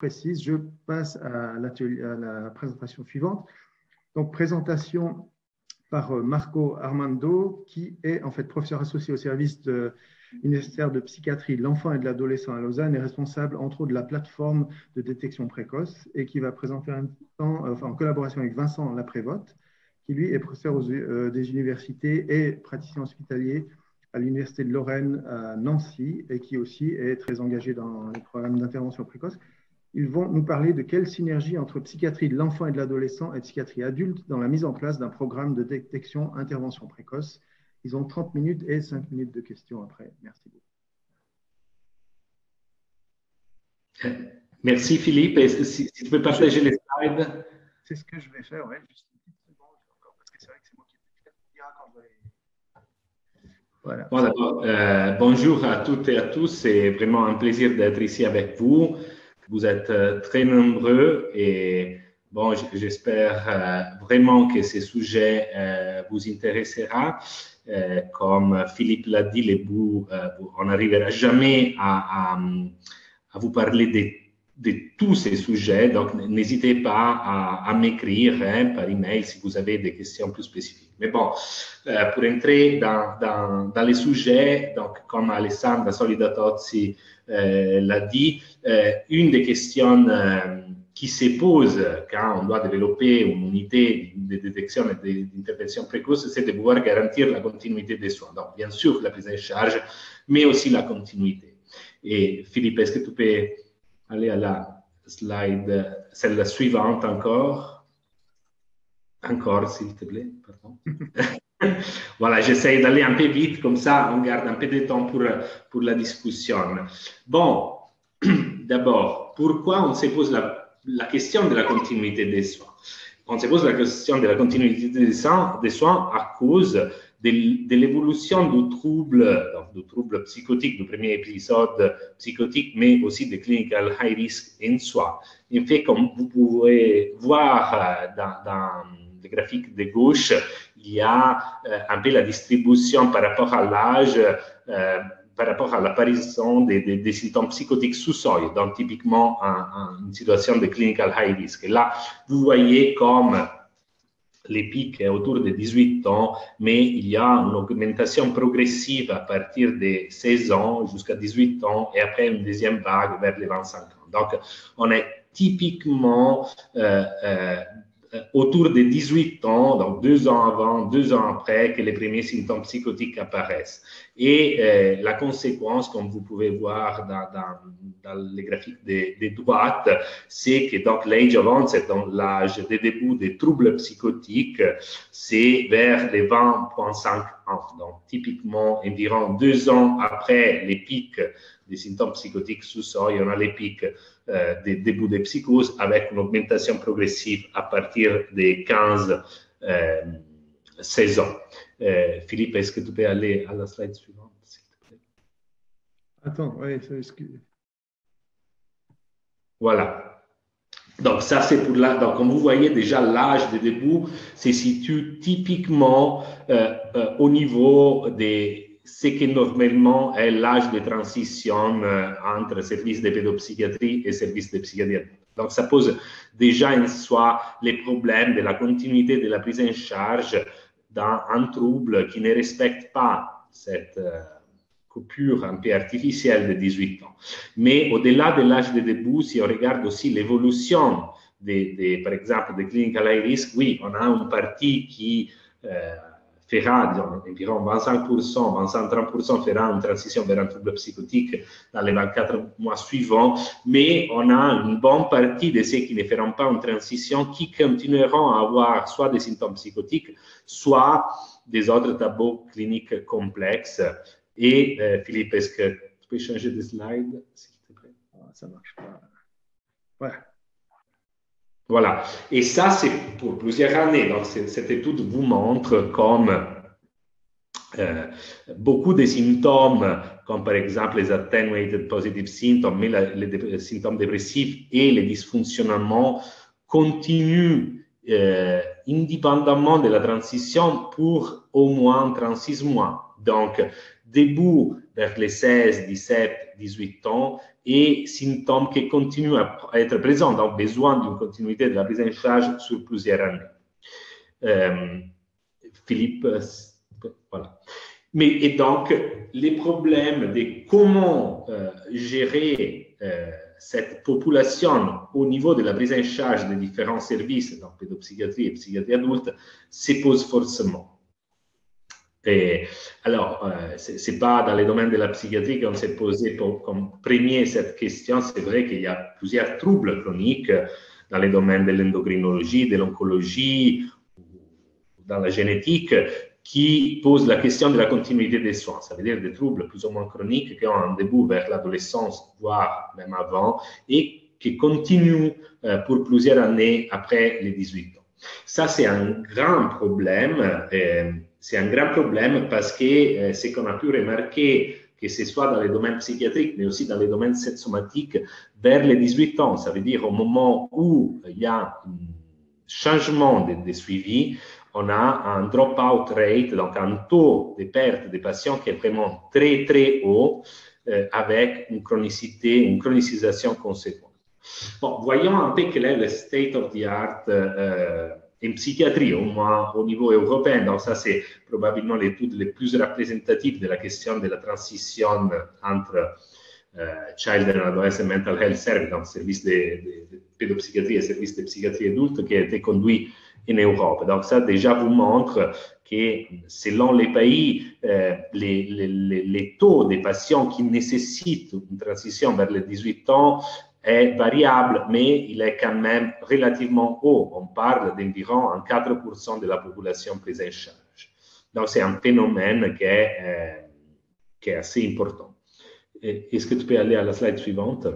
précise, je passe à la présentation suivante. Donc, présentation par Marco Armando, qui est en fait professeur associé au service universitaire de psychiatrie de l'enfant et de l'adolescent à Lausanne et responsable, entre autres, de la plateforme de détection précoce et qui va présenter en collaboration avec Vincent Laprévotte, qui lui est professeur des universités et praticien hospitalier à l'Université de Lorraine à Nancy et qui aussi est très engagé dans les programmes d'intervention précoce. Ils vont nous parler de quelle synergie entre psychiatrie de l'enfant et de l'adolescent et psychiatrie adulte dans la mise en place d'un programme de détection intervention précoce. Ils ont 30 minutes et 5 minutes de questions après. Merci beaucoup. Merci Philippe. Si tu peux partager les slides. C'est ce que je vais faire, oui. Juste une petite seconde encore, parce que c'est vrai que c'est moi qui dira quand je vais... Voilà. Voilà. Bonjour à toutes et à tous. C'est vraiment un plaisir d'être ici avec vous. Vous êtes très nombreux et bon, j'espère vraiment que ce sujet vous intéressera. Comme Philippe l'a dit, on n'arrivera jamais à vous parler de tous ces sujets. Donc, n'hésitez pas à m'écrire par email si vous avez des questions plus spécifiques. Mais bon, pour entrer dans les sujets, donc, comme Alessandra Solidatozzi l'a dit, une des questions qui se pose quand on doit développer une unité de détection et d'intervention précoce, c'est de pouvoir garantir la continuité des soins. Donc, bien sûr, la prise en charge, mais aussi la continuité. Et Philippe, est-ce que tu peux aller à la slide, celle suivante encore? Encore, s'il te plaît, pardon. Voilà, j'essaie d'aller un peu vite, comme ça on garde un peu de temps pour la discussion. Bon, d'abord, pourquoi on se pose la question de la continuité des soins? On se pose la question de la continuité des soins à cause de l'évolution du trouble psychotique, du premier épisode psychotique, mais aussi de clinical high risk en soi. En fait, comme vous pouvez voir dans le graphique de gauche, il y a un peu la distribution par rapport à l'âge, par rapport à l'apparition des symptômes psychotiques sous-seuil, donc typiquement une situation de clinical high risk. Et là, vous voyez comme les pics autour de 18 ans, mais il y a une augmentation progressive à partir de 16 ans jusqu'à 18 ans et après une deuxième vague vers les 25 ans. Donc, on est typiquement autour de 18 ans, donc 2 ans avant, 2 ans après, que les premiers symptômes psychotiques apparaissent. Et la conséquence, comme vous pouvez voir dans les graphiques de droite, c'est que donc l'age of onset, donc l'âge de début des troubles psychotiques, c'est vers les 20,5 ans. Donc typiquement, environ 2 ans après les pics des symptômes psychotiques sous-seuil, on a les pics des débuts de psychose avec une augmentation progressive à partir des 15-16 ans. Philippe, est-ce que tu peux aller à la slide suivante, s'il te plaît? Attends, oui, excusez. Voilà. Donc, ça, c'est pour là. Donc, comme vous voyez, déjà, l'âge de début se situe typiquement au niveau des ce que normalement est l'âge de transition entre service de pédopsychiatrie et service de psychiatrie. Donc, ça pose déjà en soi les problèmes de la continuité de la prise en charge dans un trouble qui ne respecte pas cette coupure un peu artificielle de 18 ans. Mais au-delà de l'âge de début, si on regarde aussi l'évolution par exemple, des clinical high risk, oui, on a une partie qui fera, disons, environ 25%, 25-30% fera une transition vers un trouble psychotique dans les 24 mois suivants, mais on a une bonne partie de ceux qui ne feront pas une transition qui continueront à avoir soit des symptômes psychotiques, soit des autres tableaux cliniques complexes. Et Philippe, est-ce que tu peux changer de slide, s'il te plaît? Ça ne marche pas. Voilà. Voilà. Et ça, c'est pour plusieurs années. Donc, cette étude vous montre comme beaucoup de symptômes, comme par exemple les attenuated positive symptoms, mais les symptômes dépressifs et les dysfonctionnements continuent indépendamment de la transition pour au moins 36 mois. Donc, début vers les 16, 17, 18 ans et symptômes qui continuent à être présents, donc besoin d'une continuité de la prise en charge sur plusieurs années. Philippe, voilà. Et donc, les problèmes de comment gérer cette population au niveau de la prise en charge des différents services, donc pédopsychiatrie et psychiatrie adulte, se posent forcément. Et alors, ce n'est pas dans les domaines de la psychiatrie qu'on s'est posé comme premier cette question. C'est vrai qu'il y a plusieurs troubles chroniques dans les domaines de l'endocrinologie, de l'oncologie, dans la génétique, qui posent la question de la continuité des soins. Ça veut dire des troubles plus ou moins chroniques qui ont un début vers l'adolescence, voire même avant, et qui continuent pour plusieurs années après les 18 ans. Ça, c'est un grand problème. C'est un grand problème parce que ce qu'on a pu remarquer, que ce soit dans les domaines psychiatriques, mais aussi dans les domaines somatiques, vers les 18 ans, ça veut dire au moment où il y a un changement de suivi, on a un drop-out rate, donc un taux de perte des patients qui est vraiment très, très haut, avec une chronicité, une chronicisation conséquente. Bon, voyons un peu quel est le state of the art en psychiatrie, au moins au niveau européen. Donc ça, c'est probablement l'étude la plus représentative de la question de la transition entre Child and Adolescent Mental Health Service, donc service de pédopsychiatrie et service de psychiatrie adulte, qui a été conduit en Europe. Donc ça déjà vous montre que selon les pays, les taux des patients qui nécessitent une transition vers les 18 ans est variable, mais il est quand même relativement haut. On parle d'environ 4% de la population prise en charge. Donc c'est un phénomène qui est assez important. Est-ce que tu peux aller à la slide suivante?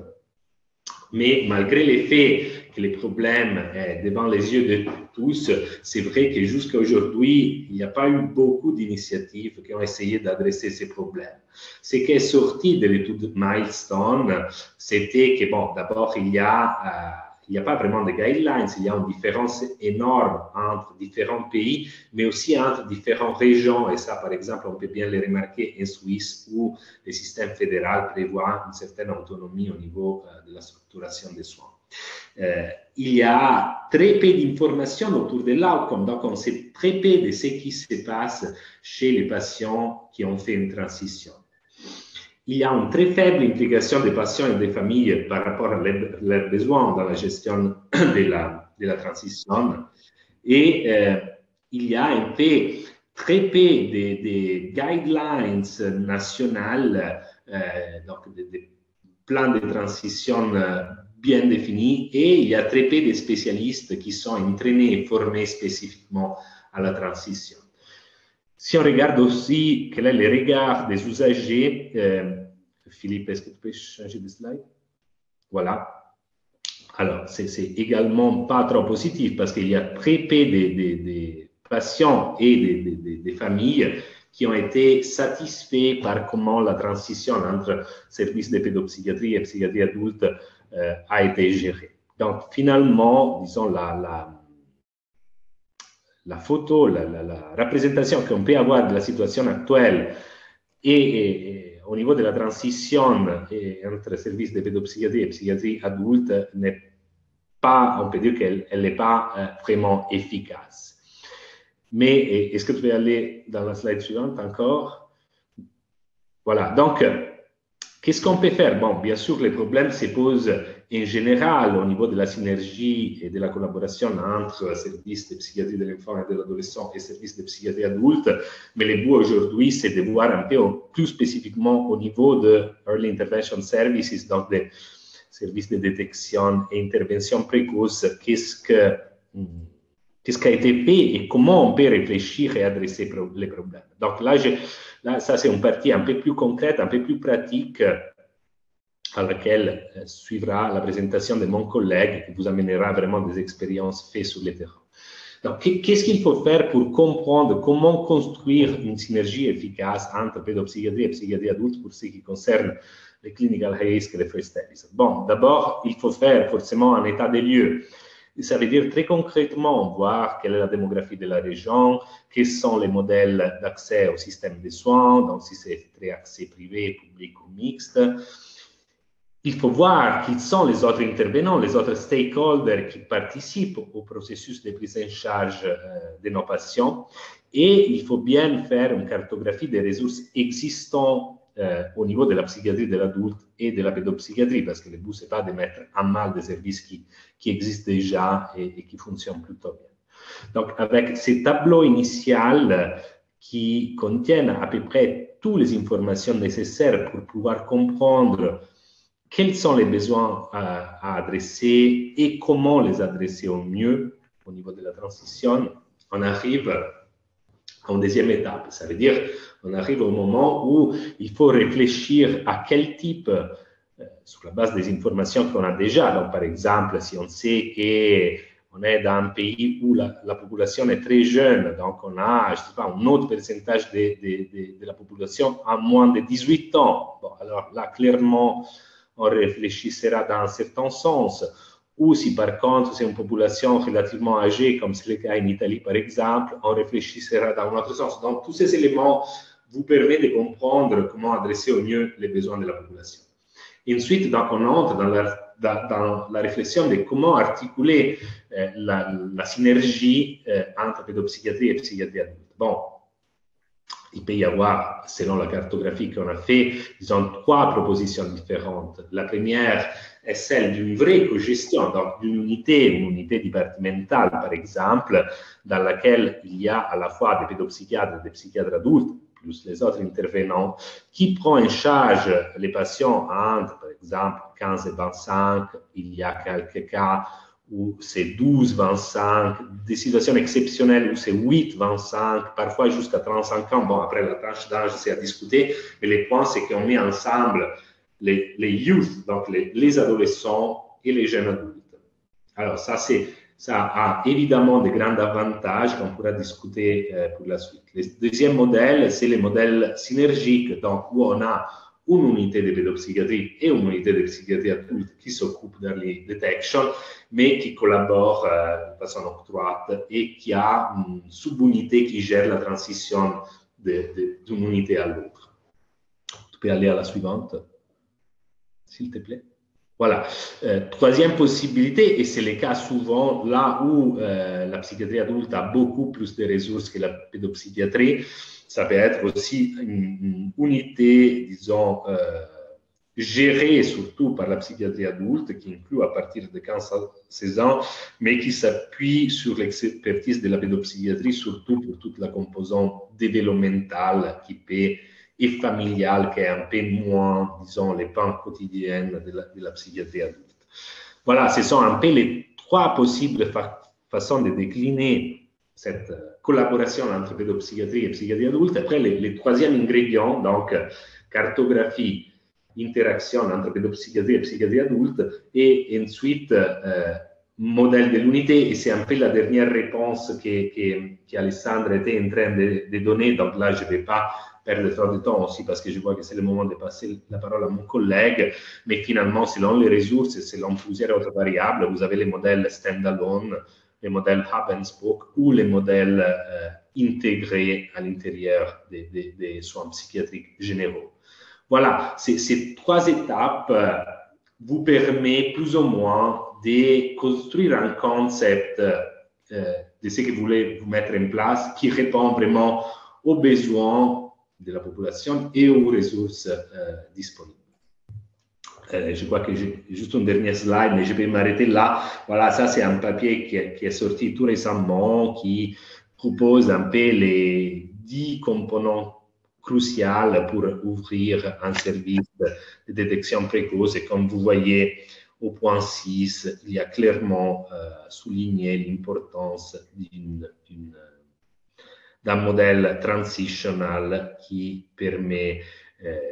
Mais malgré le fait que les problèmes sont devant les yeux de tous, c'est vrai que jusqu'à aujourd'hui, il n'y a pas eu beaucoup d'initiatives qui ont essayé d'adresser ces problèmes. Ce qui est sorti de l'étude Milestone, c'était que, bon, d'abord, il n'y a pas vraiment de guidelines, il y a une différence énorme entre différents pays, mais aussi entre différentes régions. Et ça, par exemple, on peut bien le remarquer en Suisse, où le système fédéral prévoit une certaine autonomie au niveau de la structuration des soins. Il y a très peu d'informations autour de l'outcome, donc on sait très peu de ce qui se passe chez les patients qui ont fait une transition. Il y a une très faible implication des patients et des familles par rapport à leurs besoins dans la gestion de la transition. Et il y a un peu, très peu de guidelines nationales, donc des plans de transition bien définis, et il y a très peu de spécialistes qui sont entraînés et formés spécifiquement à la transition. Si on regarde aussi quel est le regard des usagers, Philippe, est-ce que tu peux changer de slide? Voilà. Alors, c'est également pas trop positif parce qu'il y a très peu de patients et des familles qui ont été satisfaits par comment la transition entre services de pédopsychiatrie et psychiatrie adulte a été gérée. Donc, finalement, disons, la photo, la représentation qu'on peut avoir de la situation actuelle et au niveau de la transition entre services de pédopsychiatrie et psychiatrie adulte n'est pas, on peut dire qu'elle n'est pas vraiment efficace. Mais est-ce que tu veux aller dans la slide suivante encore? Voilà, donc, qu'est-ce qu'on peut faire? Bon, bien sûr, les problèmes se posent en général au niveau de la synergie et de la collaboration entre services de psychiatrie de l'enfant et de l'adolescent et services de psychiatrie adulte, mais le but aujourd'hui, c'est de voir un peu plus spécifiquement au niveau de Early Intervention Services, donc des services de détection et intervention précoce, qu'est-ce qui a été fait et comment on peut réfléchir et adresser les problèmes. Donc là, ça c'est une partie un peu plus concrète, un peu plus pratique, à laquelle suivra la présentation de mon collègue qui vous amènera vraiment des expériences faites sur le terrain. Donc, qu'est-ce qu'il faut faire pour comprendre comment construire une synergie efficace entre pédopsychiatrie et psychiatrie adulte pour ce qui concerne les clinical high risk et les first studies? Bon, d'abord, il faut faire forcément un état des lieux. Ça veut dire très concrètement voir quelle est la démographie de la région, quels sont les modèles d'accès au système de soins, donc si c'est très accès privé, public ou mixte. Il faut voir qui sont les autres intervenants, les autres stakeholders qui participent au processus de prise en charge de nos patients. Et il faut bien faire une cartographie des ressources existantes au niveau de la psychiatrie de l'adulte et de la pédopsychiatrie, parce que le but, ce n'est pas de mettre en mal des services qui existent déjà et qui fonctionnent plutôt bien. Donc, avec ces tableaux initiaux qui contiennent à peu près toutes les informations nécessaires pour pouvoir comprendre quels sont les besoins à adresser et comment les adresser au mieux au niveau de la transition, on arrive à une deuxième étape. Ça veut dire on arrive au moment où il faut réfléchir à quel type, sur la base des informations qu'on a déjà. Donc, par exemple, si on sait qu'on est dans un pays où la population est très jeune, donc on a, je sais pas, un autre pourcentage de la population à moins de 18 ans. Bon, alors là, clairement, on réfléchira dans un certain sens. Ou si par contre c'est une population relativement âgée, comme c'est le cas en Italie par exemple, on réfléchira dans un autre sens. Donc tous ces éléments vous permettent de comprendre comment adresser au mieux les besoins de la population. Et ensuite, donc, on entre dans la réflexion de comment articuler la synergie entre pédopsychiatrie et psychiatrie adulte. Bon, il peut y avoir, selon la cartographie qu'on a fait, disons, 3 propositions différentes. La première est celle d'une vraie cogestion, donc d'une unité, une unité départementale, par exemple, dans laquelle il y a à la fois des pédopsychiatres et des psychiatres adultes, plus les autres intervenants, qui prend en charge les patients entre, par exemple, 15 et 25, il y a quelques cas où c'est 12-25, des situations exceptionnelles où c'est 8-25, parfois jusqu'à 35 ans. Bon, après, la tranche d'âge, c'est à discuter, mais le point, c'est qu'on met ensemble les youth, donc les adolescents et les jeunes adultes. Alors, ça a évidemment de grands avantages qu'on pourra discuter pour la suite. Le deuxième modèle, c'est le modèle synergique, donc où on a une unité de pédopsychiatrie et une unité de psychiatrie adulte qui s'occupe de l'early detection, mais qui collabore de façon étroite et qui a une sub-unité qui gère la transition d'une unité à l'autre. Tu peux aller à la suivante, s'il te plaît. Voilà. Troisième possibilité, et c'est le cas souvent là où la psychiatrie adulte a beaucoup plus de ressources que la pédopsychiatrie, ça peut être aussi une unité, disons, gérée surtout par la psychiatrie adulte, qui inclut à partir de 15-16 ans, mais qui s'appuie sur l'expertise de la pédopsychiatrie, surtout pour toute la composante développementale qui peut et familiale, qui est un peu moins, disons, les pans quotidiens de la psychiatrie adulte. Voilà, ce sont un peu les 3 possibles façons de décliner cette collaboration entre pédopsychiatrie et psychiatrie adulte. Après, le troisième ingrédient, donc cartographie, interaction entre pédopsychiatrie et psychiatrie adulte, et ensuite modèle de l'unité, et c'est un peu la dernière réponse qu'Alessandre était en train de donner. Donc là, je ne vais pas perdre trop de temps aussi parce que je vois que c'est le moment de passer la parole à mon collègue, mais finalement, selon les ressources, selon plusieurs autres variables, vous avez les modèles stand-alone, les modèles hub and spoke ou les modèles intégrés à l'intérieur des soins psychiatriques généraux. Voilà, ces 3 étapes vous permettent plus ou moins de construire un concept de ce que vous voulez vous mettre en place qui répond vraiment aux besoins de la population et aux ressources disponibles. Je crois que j'ai juste un dernier slide, mais je vais m'arrêter là. Voilà, ça c'est un papier qui est sorti tout récemment, qui propose un peu les 10 composants cruciaux pour ouvrir un service de détection précoce. Et comme vous voyez, au point 6, il y a clairement souligné l'importance d'un modèle transitional qui permet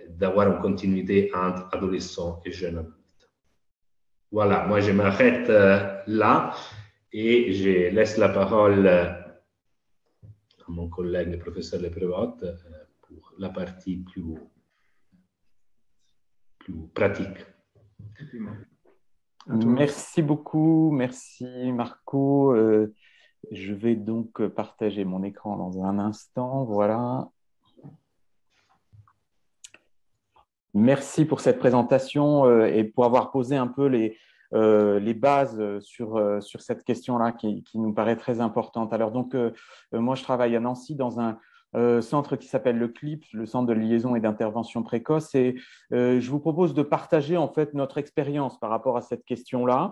d'avoir une continuité entre adolescents et jeunes adultes. Voilà, moi je m'arrête là et je laisse la parole à mon collègue, le professeur Leprevot, pour la partie plus pratique. À toi. Merci beaucoup, merci Marco. Je vais donc partager mon écran dans un instant. Voilà. Merci pour cette présentation et pour avoir posé un peu les bases sur cette question-là qui nous paraît très importante. Alors donc, moi, je travaille à Nancy dans un centre qui s'appelle le CLIP, le Centre de liaison et d'intervention précoce. Et je vous propose de partager en fait notre expérience par rapport à cette question-là,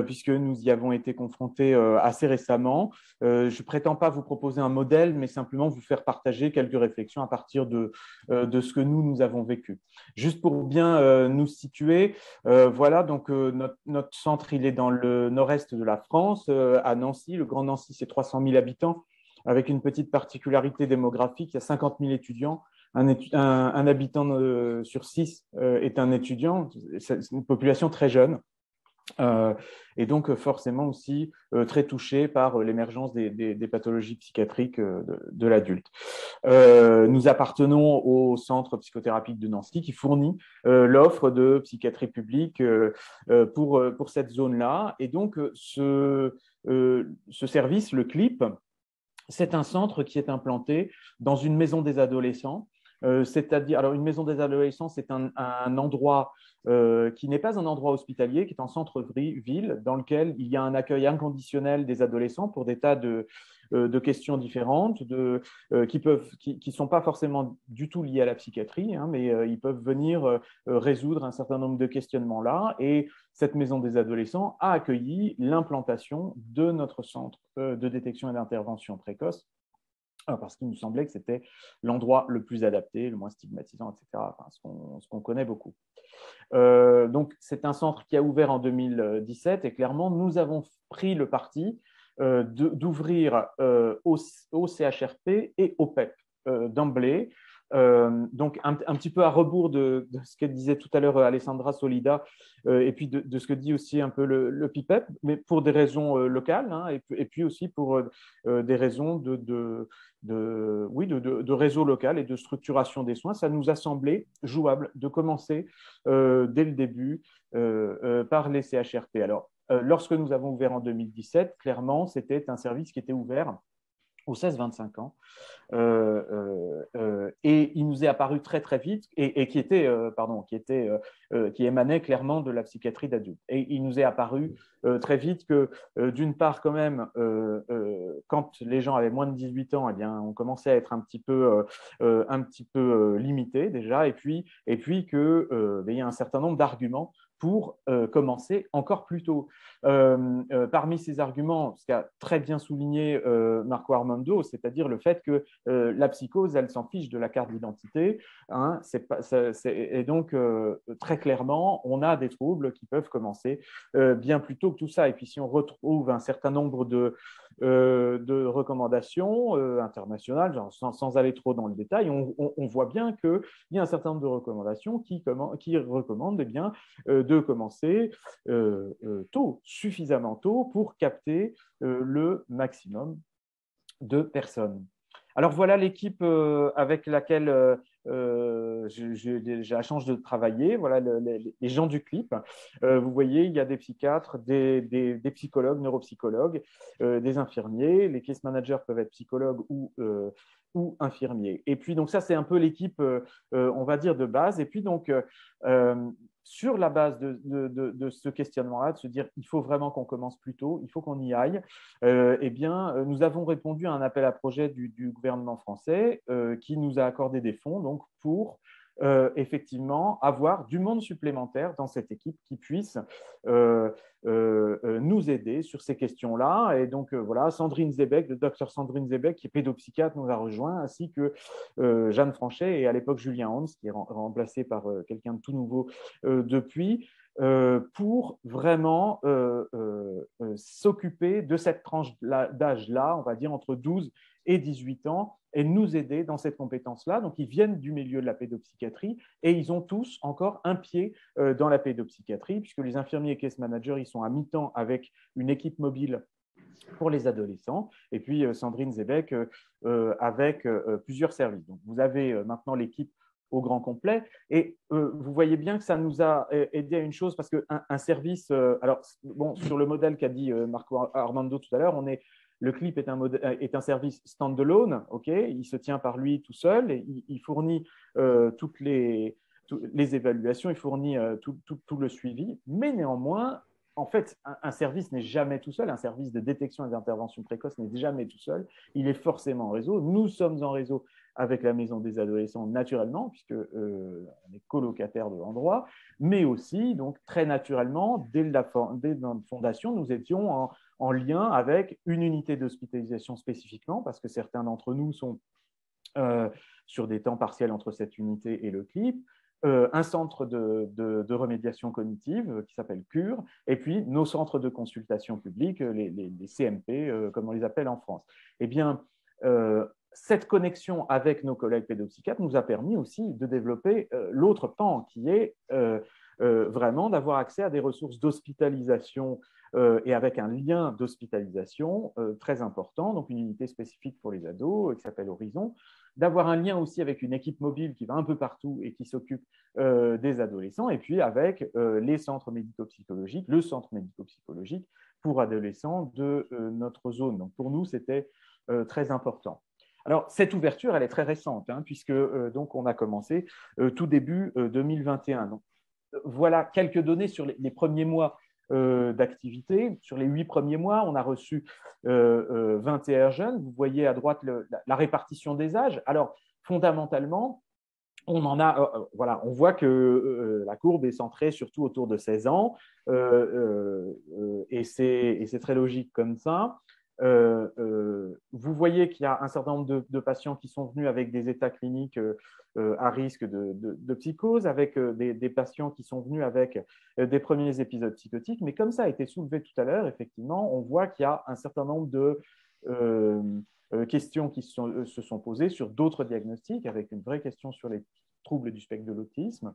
puisque nous y avons été confrontés assez récemment. Je ne prétends pas vous proposer un modèle, mais simplement vous faire partager quelques réflexions à partir de ce que nous avons vécu. Juste pour bien nous situer, voilà, donc notre centre, il est dans le nord-est de la France, à Nancy. Le Grand Nancy, c'est 300 000 habitants, avec une petite particularité démographique. Il y a 50 000 étudiants. Un habitant sur 6 est un étudiant. C'est une population très jeune. Et donc forcément aussi très touché par l'émergence des pathologies psychiatriques de l'adulte. Nous appartenons au centre psychothérapique de Nancy qui fournit l'offre de psychiatrie publique pour cette zone-là. Et donc ce service, le CLIP, c'est un centre qui est implanté dans une maison des adolescents. C'est-à-dire, alors une maison des adolescents, c'est un endroit qui n'est pas un endroit hospitalier, qui est en centre-ville, dans lequel il y a un accueil inconditionnel des adolescents pour des tas de questions différentes, qui sont pas forcément du tout liées à la psychiatrie, hein, mais ils peuvent venir résoudre un certain nombre de questionnements là. Et cette maison des adolescents a accueilli l'implantation de notre centre de détection et d'intervention précoce, parce qu'il nous semblait que c'était l'endroit le plus adapté, le moins stigmatisant, etc., enfin, ce qu'on connaît beaucoup. Donc, c'est un centre qui a ouvert en 2017 et clairement, nous avons pris le parti d'ouvrir au CHRP et au PEP d'emblée. Donc, un petit peu à rebours de ce que disait tout à l'heure Alessandra Solida et puis de ce que dit aussi un peu le PIPEP, mais pour des raisons locales, hein, et puis aussi pour des raisons de réseau local et de structuration des soins. Ça nous a semblé jouable de commencer dès le début par les CHRP. Alors, lorsque nous avons ouvert en 2017, clairement, c'était un service qui était ouvert aux 16-25 ans. Et il nous est apparu très très vite et qui émanait clairement de la psychiatrie d'adulte. Et il nous est apparu très vite que d'une part quand même, quand les gens avaient moins de 18 ans, eh bien, on commençait à être un petit peu limité déjà, et puis que il y a un certain nombre d'arguments pour commencer encore plus tôt. Parmi ces arguments, ce qu'a très bien souligné Marco Armando, c'est-à-dire le fait que la psychose, elle s'en fiche de la carte d'identité. Hein, et donc, très clairement, on a des troubles qui peuvent commencer bien plus tôt que tout ça. Et puis, si on retrouve un certain nombre de recommandations internationales, genre, sans aller trop dans le détail, on voit bien qu'il y a un certain nombre de recommandations qui recommandent bien, de commencer tôt, suffisamment tôt pour capter le maximum de personnes. Alors voilà l'équipe avec laquelle j'ai la chance de travailler. Voilà les gens du CLIP. Vous voyez, il y a des psychiatres, des psychologues, neuropsychologues, des infirmiers. Les case managers peuvent être psychologues ou infirmiers. Et puis donc ça, c'est un peu l'équipe, on va dire, de base. Et puis donc sur la base de ce questionnement-là, de se dire il faut vraiment qu'on commence plus tôt, il faut qu'on y aille, eh bien, nous avons répondu à un appel à projet du gouvernement français qui nous a accordé des fonds donc, pour effectivement avoir du monde supplémentaire dans cette équipe qui puisse nous aider sur ces questions-là. Et donc, voilà, Sandrine Zebeck, le docteur Sandrine Zebeck, qui est pédopsychiatre, nous a rejoint, ainsi que Jeanne Franchet et à l'époque Julien Hans, qui est remplacé par quelqu'un de tout nouveau depuis, pour vraiment s'occuper de cette tranche d'âge-là, on va dire entre 12 et 18 ans, et nous aider dans cette compétence-là. Donc, ils viennent du milieu de la pédopsychiatrie et ils ont tous encore un pied dans la pédopsychiatrie, puisque les infirmiers et case managers, ils sont à mi-temps avec une équipe mobile pour les adolescents, et puis Sandrine Zebeck avec plusieurs services. Donc, vous avez maintenant l'équipe au grand complet. Et vous voyez bien que ça nous a aidé à une chose, parce qu'un service, alors bon, sur le modèle qu'a dit Marco Armando tout à l'heure, le CLIP est un service stand-alone, il se tient par lui tout seul, et il fournit toutes les évaluations, il fournit tout le suivi, mais néanmoins, en fait, un service n'est jamais tout seul, un service de détection et d'intervention précoce n'est jamais tout seul, il est forcément en réseau. Nous sommes en réseau avec la Maison des Adolescents naturellement, puisque on est colocataire de l'endroit, mais aussi, donc très naturellement, dès notre fondation, nous étions en lien avec une unité d'hospitalisation spécifiquement, parce que certains d'entre nous sont sur des temps partiels entre cette unité et le CLIP, un centre de remédiation cognitive qui s'appelle CURE, et puis nos centres de consultation publique, les CMP, comme on les appelle en France. Eh bien, cette connexion avec nos collègues pédopsychiatres nous a permis aussi de développer l'autre pan, qui est vraiment d'avoir accès à des ressources d'hospitalisation et avec un lien d'hospitalisation très important, donc une unité spécifique pour les ados qui s'appelle Horizon, d'avoir un lien aussi avec une équipe mobile qui va un peu partout et qui s'occupe des adolescents, et puis avec les centres médico-psychologiques, le centre médico-psychologique pour adolescents de notre zone. Donc pour nous, c'était très important. Alors, cette ouverture, elle est très récente, puisque donc on a commencé tout début 2021. Donc, voilà quelques données sur les premiers mois d'activité. Sur les 8 premiers mois, on a reçu 21 jeunes. Vous voyez à droite la répartition des âges. Alors, fondamentalement, on voit que la courbe est centrée surtout autour de 16 ans, et c'est très logique comme ça. Vous voyez qu'il y a un certain nombre de patients qui sont venus avec des états cliniques à risque de psychose, avec des patients qui sont venus avec des premiers épisodes psychotiques. Mais comme ça a été soulevé tout à l'heure, effectivement, on voit qu'il y a un certain nombre de questions qui se sont posées sur d'autres diagnostics, avec une vraie question sur les troubles du spectre de l'autisme.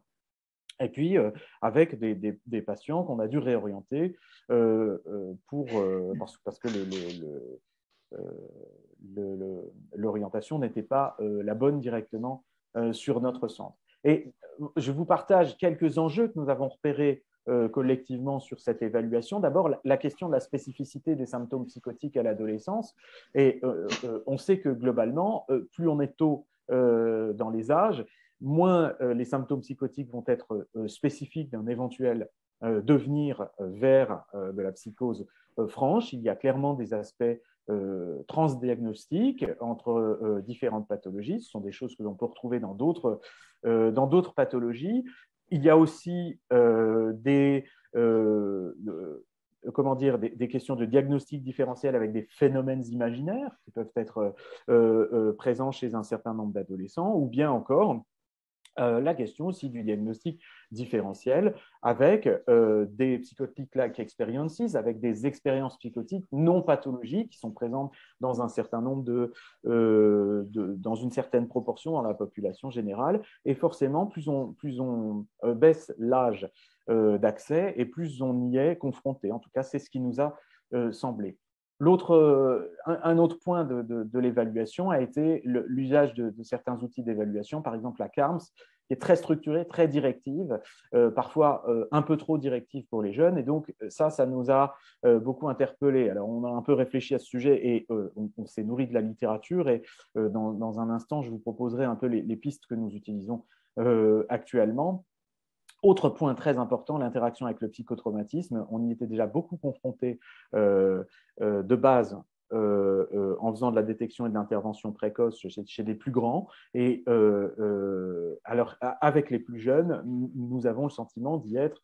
Et puis, avec des patients qu'on a dû réorienter parce que l'orientation n'était pas la bonne directement sur notre centre. Et je vous partage quelques enjeux que nous avons repérés collectivement sur cette évaluation. D'abord, la question de la spécificité des symptômes psychotiques à l'adolescence. Et on sait que globalement, plus on est tôt dans les âges, moins les symptômes psychotiques vont être spécifiques d'un éventuel devenir vers de la psychose franche. Il y a clairement des aspects transdiagnostiques entre différentes pathologies. Ce sont des choses que l'on peut retrouver dans d'autres pathologies. Il y a aussi des questions de diagnostic différentiel avec des phénomènes imaginaires qui peuvent être présents chez un certain nombre d'adolescents, ou bien encore la question aussi du diagnostic différentiel avec des psychotic-like experiences, avec des expériences psychotiques non pathologiques qui sont présentes dans un certain nombre dans une certaine proportion dans la population générale. Et forcément, plus on baisse l'âge d'accès et plus on y est confronté. En tout cas, c'est ce qui nous a semblé. Un autre point de l'évaluation a été l'usage de certains outils d'évaluation, par exemple la CARMS, qui est très structurée, très directive, parfois un peu trop directive pour les jeunes. Et donc, ça nous a beaucoup interpellés. Alors, on a un peu réfléchi à ce sujet et on s'est nourri de la littérature. Et dans un instant, je vous proposerai un peu les pistes que nous utilisons actuellement. Autre point très important, l'interaction avec le psychotraumatisme. On y était déjà beaucoup confronté de base en faisant de la détection et de l'intervention précoce chez les plus grands. Et alors, avec les plus jeunes, nous avons le sentiment d'y être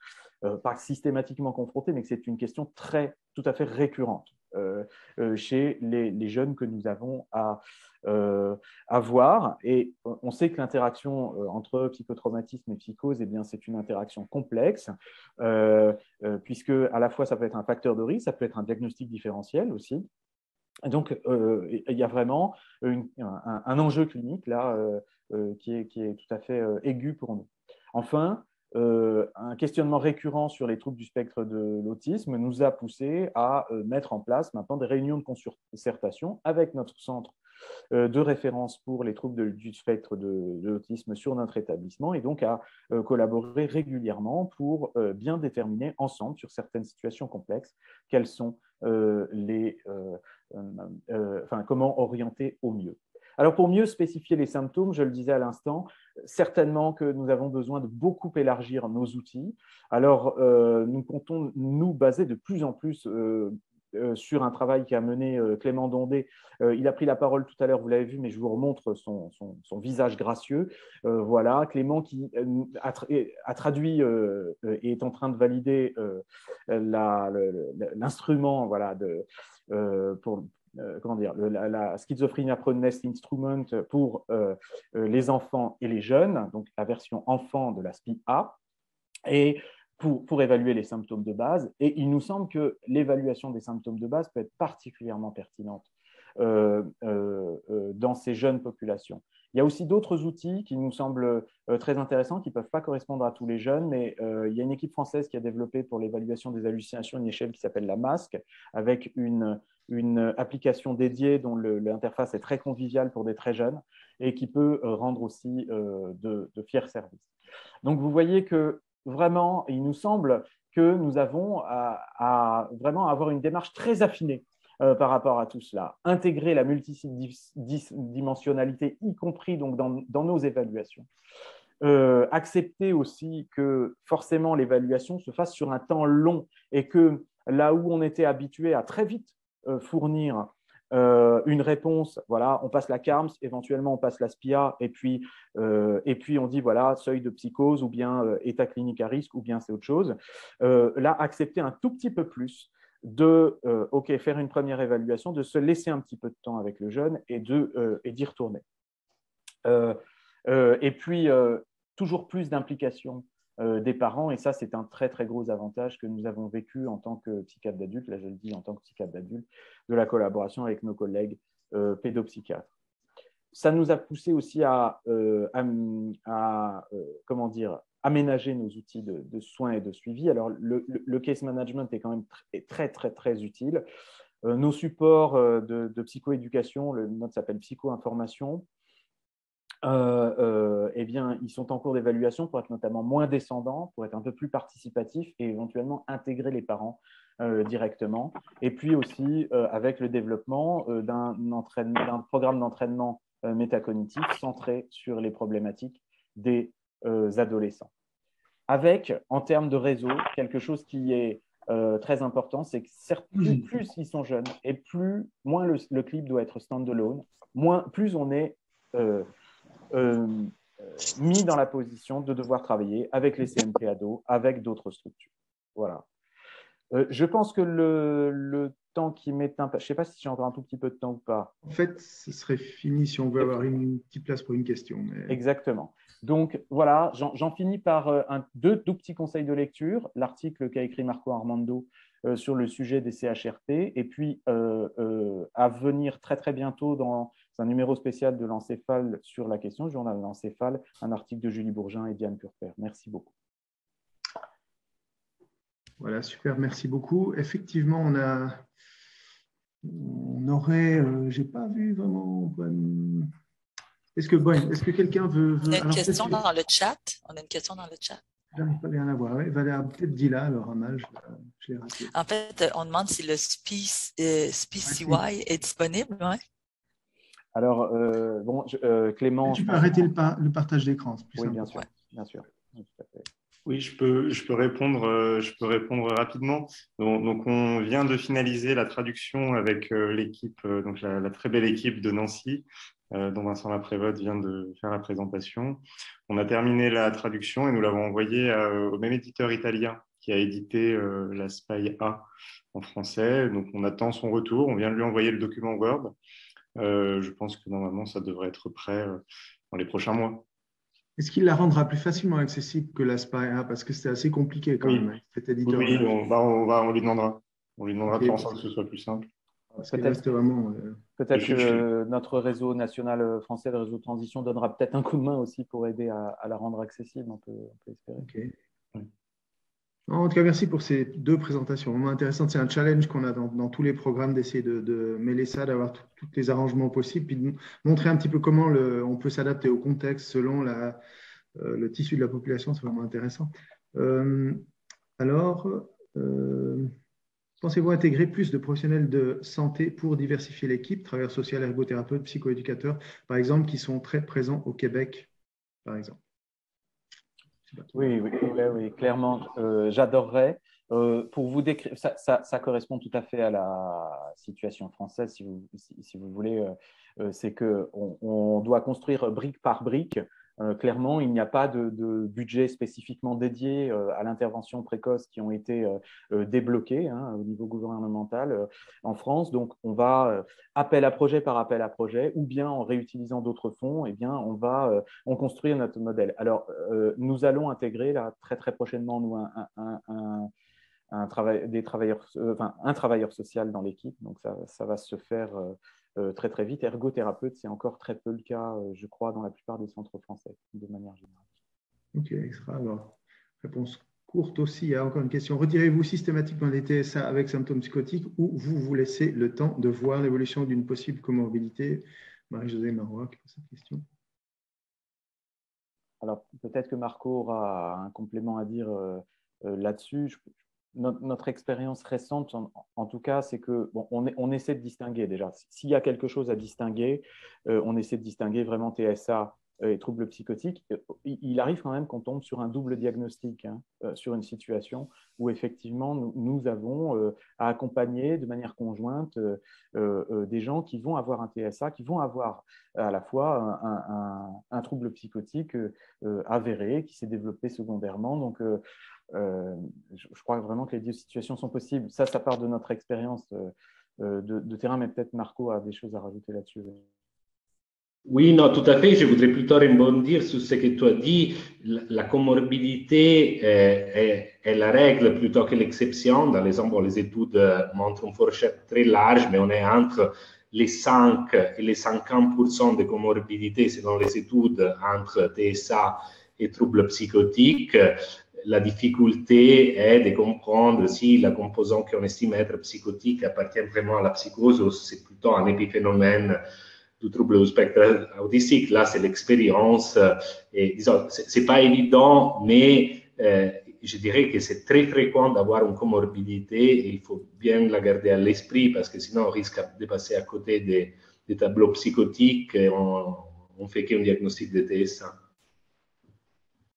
pas systématiquement confrontés, mais que c'est une question tout à fait récurrente chez les jeunes que nous avons à voir. Et on sait que l'interaction entre psychotraumatisme et psychose, eh bien, c'est une interaction complexe, puisque à la fois ça peut être un facteur de risque, ça peut être un diagnostic différentiel aussi. Donc, il y a vraiment un enjeu clinique là qui est tout à fait aigu pour nous. Enfin, un questionnement récurrent sur les troubles du spectre de l'autisme nous a poussé à mettre en place maintenant des réunions de concertation avec notre centre de référence pour les troubles du spectre de l'autisme sur notre établissement et donc à collaborer régulièrement pour bien déterminer ensemble sur certaines situations complexes quels sont comment orienter au mieux. Alors, pour mieux spécifier les symptômes, je le disais à l'instant, certainement que nous avons besoin de beaucoup élargir nos outils. Alors, nous comptons nous baser de plus en plus sur un travail qu'a mené Clément Dondé. Il a pris la parole tout à l'heure, vous l'avez vu, mais je vous remontre son visage gracieux. Voilà, Clément qui a traduit et est en train de valider l'instrument voilà, pour la Schizophrenia Proneness Instrument pour les enfants et les jeunes, donc la version enfant de la SPI-A, et pour évaluer les symptômes de base. Et il nous semble que l'évaluation des symptômes de base peut être particulièrement pertinente dans ces jeunes populations. Il y a aussi d'autres outils qui nous semblent très intéressants, qui ne peuvent pas correspondre à tous les jeunes, mais il y a une équipe française qui a développé pour l'évaluation des hallucinations une échelle qui s'appelle la MASC, avec une application dédiée dont l'interface est très conviviale pour des très jeunes et qui peut rendre aussi de fiers services. Donc, vous voyez que vraiment, il nous semble que nous avons à vraiment avoir une démarche très affinée par rapport à tout cela. Intégrer la multidimensionnalité, y compris donc dans nos évaluations. Accepter aussi que forcément l'évaluation se fasse sur un temps long et que là où on était habitué à très vite fournir une réponse, voilà, on passe la CARMS, éventuellement on passe la SPIA, et puis on dit voilà, seuil de psychose ou bien état clinique à risque ou bien c'est autre chose. Là, accepter un tout petit peu plus de faire une première évaluation, de se laisser un petit peu de temps avec le jeune et d'y retourner. Et puis, toujours plus d'implication des parents, et ça, c'est un très, très gros avantage que nous avons vécu en tant que psychiatre d'adulte, là je le dis en tant que psychiatre d'adulte, de la collaboration avec nos collègues pédopsychiatres. Ça nous a poussé aussi à aménager nos outils de soins et de suivi. Alors, le case management est quand même très, très, très utile. Nos supports de psychoéducation, le mode s'appelle psycho-information, eh bien, ils sont en cours d'évaluation pour être notamment moins descendants, pour être un peu plus participatifs et éventuellement intégrer les parents directement. Et puis aussi avec le développement d'un programme d'entraînement métacognitif centré sur les problématiques des adolescents. Avec, en termes de réseau, quelque chose qui est très important, c'est que plus ils sont jeunes et moins le clip doit être stand-alone, plus on est mis dans la position de devoir travailler avec les CMP ados, avec d'autres structures. Voilà. Je pense que le temps qui m'est je ne sais pas si j'ai encore un tout petit peu de temps ou pas. En fait, ce serait fini si on veut avoir une petite place pour une question. Mais... Exactement. Donc, voilà, j'en finis par deux petits conseils de lecture. L'article qu'a écrit Marco Armando sur le sujet des CHRP, et puis à venir très, très bientôt dans un numéro spécial de l'encéphale sur la question, le journal de l'encéphale, un article de Julie Bourgin et Diane Purper. Merci beaucoup. Voilà, super, merci beaucoup. Effectivement, on aurait, j'ai pas vu vraiment. Est-ce que quelqu'un veut… On a une question dans le chat. J'arrive pas bien à la voir. Ouais, Valérie a peut-être dit là, alors mal, je l'ai raté. En fait, on demande si le SPI-CY est disponible. Ouais. Alors, Clément… Tu peux arrêter le partage d'écran. Oui, bien sûr. Bien sûr. Oui, tout à fait. Oui, je peux répondre rapidement. Donc, on vient de finaliser la traduction avec l'équipe, donc la très belle équipe de Nancy, dont Vincent Laprévotte vient de faire la présentation. On a terminé la traduction et nous l'avons envoyée au même éditeur italien qui a édité la SPI-A en français. Donc, on attend son retour. On vient de lui envoyer le document Word. Je pense que normalement, ça devrait être prêt dans les prochains mois. Est-ce qu'il la rendra plus facilement accessible que la SPI-A parce que c'était assez compliqué quand même, cet éditeur. Oui, on lui demandera. On lui demandera de faire en sorte que ce soit plus simple. Peut-être que notre réseau national français, le réseau de transition, donnera peut-être un coup de main aussi pour aider à la rendre accessible. On peut espérer. Okay. En tout cas, merci pour ces deux présentations vraiment intéressantes. C'est un challenge qu'on a dans tous les programmes d'essayer de mêler ça, d'avoir tous les arrangements possibles, puis de montrer un petit peu comment on peut s'adapter au contexte selon le tissu de la population. C'est vraiment intéressant. Alors, pensez-vous intégrer plus de professionnels de santé pour diversifier l'équipe, travailleurs sociaux, ergothérapeutes, psychoéducateurs, par exemple, qui sont très présents au Québec, par exemple? Oui, clairement, j'adorerais. Pour vous décrire, ça correspond tout à fait à la situation française, si vous voulez. C'est qu'on doit construire brique par brique. Clairement, il n'y a pas de budget spécifiquement dédié à l'intervention précoce qui ont été débloqués au niveau gouvernemental en France. Donc, on va appel à projet par appel à projet, ou bien en réutilisant d'autres fonds, eh bien, on construit notre modèle. Alors, nous allons intégrer là, très très prochainement nous, un travailleur social dans l'équipe. Donc, ça va se faire très très vite. Ergothérapeute, c'est encore très peu le cas, je crois, dans la plupart des centres français, de manière générale. Ok, extra. Alors, réponse courte aussi. Il y a encore une question. Retirez-vous systématiquement des TSA avec symptômes psychotiques ou vous laissez le temps de voir l'évolution d'une possible comorbidité? Marie-Josée Marois qui pose cette question. Alors, peut-être que Marco aura un complément à dire là-dessus. Notre expérience récente, en tout cas, c'est que on essaie de distinguer déjà. S'il y a quelque chose à distinguer, on essaie de distinguer vraiment TSA et troubles psychotiques. Il arrive quand même qu'on tombe sur un double diagnostic, sur une situation où effectivement nous avons à accompagner de manière conjointe des gens qui vont avoir un TSA, qui vont avoir à la fois un trouble psychotique avéré qui s'est développé secondairement. Donc, je crois vraiment que les deux situations sont possibles. Ça part de notre expérience de terrain, mais peut-être Marco a des choses à rajouter là-dessus. Oui, non, tout à fait. Je voudrais plutôt rebondir sur ce que tu as dit. La comorbidité est la règle plutôt que l'exception. Dans l'exemple, les études montrent une fourchette très large, mais on est entre les 5 et les 50% de comorbidité selon les études entre TSA et troubles psychotiques. La difficulté est de comprendre si la composante qu'on estime être psychotique appartient vraiment à la psychose ou c'est plutôt un épiphénomène du trouble du spectre autistique. Là, c'est l'expérience. Et disons, c'est pas évident, mais je dirais que c'est très fréquent d'avoir une comorbidité et il faut bien la garder à l'esprit parce que sinon on risque de passer à côté des tableaux psychotiques et on fait qu'un diagnostic de TSA.